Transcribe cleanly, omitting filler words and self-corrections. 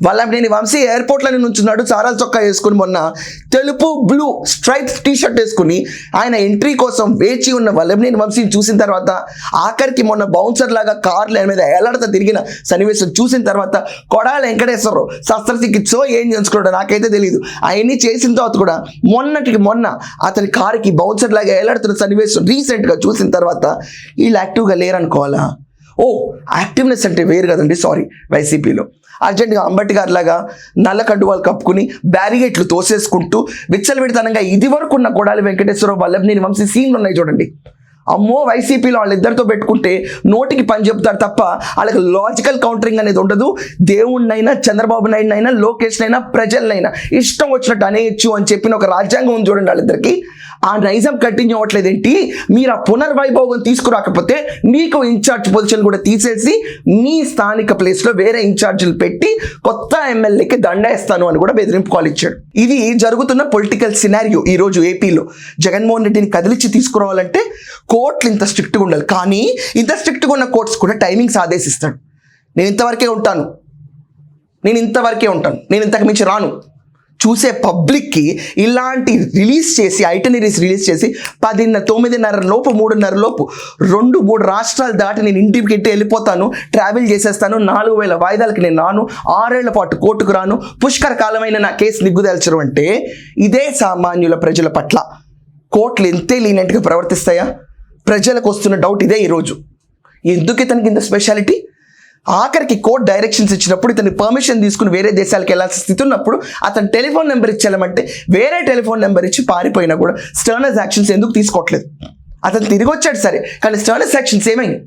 వల్లభనేని వంశీ ఎయిర్పోర్ట్లోనే నుంచున్నాడు, చారాల చొక్కా వేసుకుని, మొన్న తెలుపు బ్లూ స్ట్రైప్ టీషర్ట్ వేసుకుని ఆయన ఎంట్రీ కోసం వేచి ఉన్న వల్లభనేని వంశీని చూసిన తర్వాత, ఆఖరికి మొన్న బౌన్సర్ లాగా కార్ల మీద ఏలాడుతా తిరిగిన సన్నివేశం చూసిన తర్వాత కొడాల వెంకటేశ్వరరావు శస్త్రచికిత్సో ఏం చేసుకున్నాడో నాకైతే తెలియదు. అవన్నీ చేసిన తర్వాత కూడా మొన్న అతని కారుకి బౌన్సర్ లాగా ఏలాడుతున్న సన్నివేశం రీసెంట్గా చూసిన తర్వాత వీళ్ళు యాక్టివ్గా లేరనుకోవాలా? యాక్టివ్నెస్ అంటే వేరు కదండి, సారీ. వైసీపీలో అర్జెంటుగా అంబటి గారి లాగా నల్ల కండువాలు కప్పుకుని బ్యారిగేట్లు తోసేసుకుంటూ విచ్చలవిడితనంగా ఇది వరకు ఉన్న కొడాలి వెంకటేశ్వరరావు వల్లభనేని వంశీ సీన్లు ఉన్నాయి చూడండి. అమ్మో, వైసీపీలో వాళ్ళిద్దరితో పెట్టుకుంటే నోటికి పని చెప్తారు తప్ప వాళ్ళకి లాజికల్ కౌంటరింగ్ అనేది ఉండదు. దేవుణ్ణైనా, చంద్రబాబు నాయుడునైనా, లోకేష్నైనా, ప్రజలనైనా ఇష్టం వచ్చినట్టు అనేయచ్చు అని చెప్పిన ఒక రాజ్యాంగం ఉంది చూడండి వాళ్ళిద్దరికి. ఆ నైజం కంటిన్యూ అవ్వట్లేదేంటి? మీరు ఆ పునర్వైభవం తీసుకురాకపోతే మీకు ఇన్ఛార్జ్ పొజిషన్ కూడా తీసేసి మీ స్థానిక ప్లేస్లో వేరే ఇన్ఛార్జీలు పెట్టి కొత్త ఎమ్మెల్యేకి దండేస్తాను అని కూడా బెదిరింపు కాల్ ఇచ్చాడు. ఇది జరుగుతున్న పొలిటికల్ సినారియో ఈరోజు ఏపీలో. జగన్మోహన్ రెడ్డిని కదిలించి తీసుకురావాలంటే కోర్టులు ఇంత స్ట్రిక్ట్గా ఉండాలి. కానీ ఇంత స్ట్రిక్ట్గా ఉన్న కోర్ట్స్ కూడా టైమింగ్స్ ఆదేశిస్తాడు. నేను ఇంతవరకే ఉంటాను, నేను ఇంతకు మించి రాను. చూసే పబ్లిక్కి ఇలాంటి రిలీజ్ చేసి, ఐటనరీస్ రిలీజ్ చేసి 9:30 లోపు 3:30 లోపు 2-3 రాష్ట్రాలు దాటి నేను ఇంటికి వెళ్ళిపోతాను, ట్రావెల్ చేసేస్తాను, 4,000 వాయిదాలకి నేను రాను, 6 ఏళ్ల పాటు కోర్టుకు రాను, పుష్కర కాలమైన నా కేసు నిగ్గుదేల్చడం అంటే ఇదే సామాన్యుల ప్రజల పట్ల కోర్టులు ఎంతే లీనెంట్గా ప్రవర్తిస్తాయా? ప్రజలకు వస్తున్న డౌట్ ఇదే ఈరోజు. ఎందుకు ఇతనికి ఇంత స్పెషాలిటీ? ఆఖరికి కోర్ట్ డైరెక్షన్స్ ఇచ్చినప్పుడు ఇతని పర్మిషన్ తీసుకుని వేరే దేశాలకు వెళ్ళాల్సిన స్థితి ఉన్నప్పుడు అతను టెలిఫోన్ నెంబర్ ఇచ్చేయాలంటే వేరే టెలిఫోన్ నెంబర్ ఇచ్చి పారిపోయినా కూడా స్టర్నస్ యాక్షన్స్ ఎందుకు తీసుకోవట్లేదు? అతను తిరిగి వచ్చాడు సరే, కానీ స్టర్నస్ యాక్షన్స్ ఏమైంది?